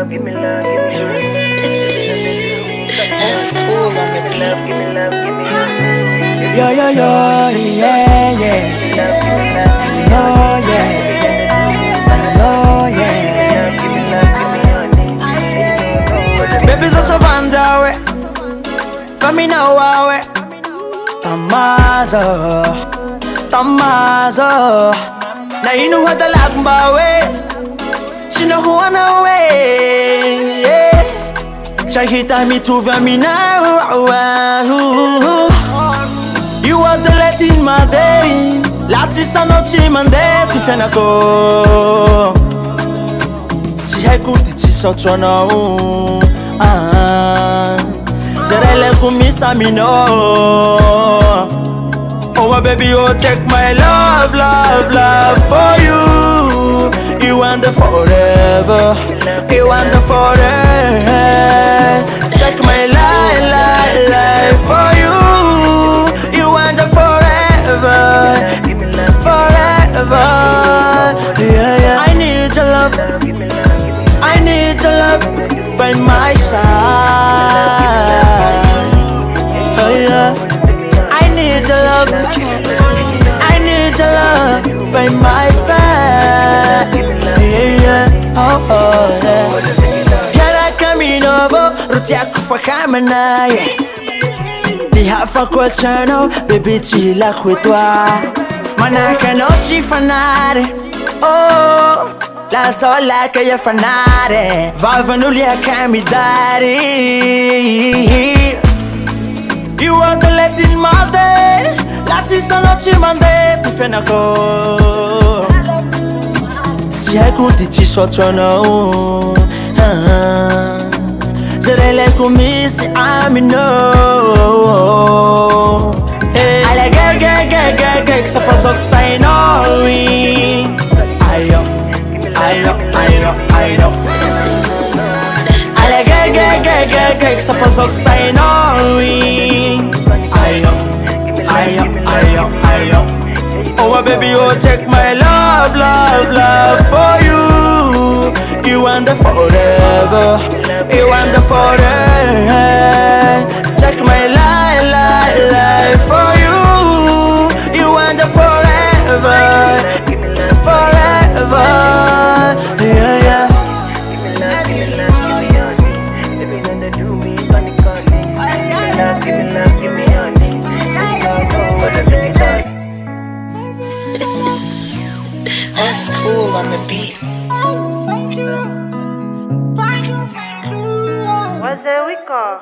love, give me love, give me love. That's cool on the beat. Give me love, give me love. Yo, yo, yo, yeah, yeah. Oh, yeah. Oh, yeah. Baby's a savanda, we. Famina, we. Tamazo, Tamazo. Now you know what the lagba, we. She know who I know, we. Yeah. Shahita me to Vamina. You are the light in my day. Lati sanochi mande ti fenako. Ti haikuti ti sochono. Zerele kumisa mino. Oh my baby, oh take my love, love, love for you. You want the forever. You want the forever. Take my life, life, life for you. You want the forever, forever. Yeah, yeah. I need your love. I need your love by my side. Oh yeah. I need your love. I need your love by my side. Yeah, yeah. Oh, oh, yeah. Yara camino, tiako for camera. Di hafa quel cielo, baby chilla qui tua. Manaka no ci fanare. Oh, la sola che io fanare. Va venuti a camminare. You are the light in my day. La ci sono ci mande ti fenako. Ti haikuti ci sochono. Zerele kumisi amino. Ale ge sa fasok say no. Ayo, ayo, ayo, ayo. Ale ge sa fasok say no. Ayo, ayo, ayo, ayo. Oh my baby, oh take my love, love, love for you. You want the forever. You want the forever. Take my life, life, life for you. You want the forever, forever. Yeah, yeah. That's cool on the beat. Was there we call?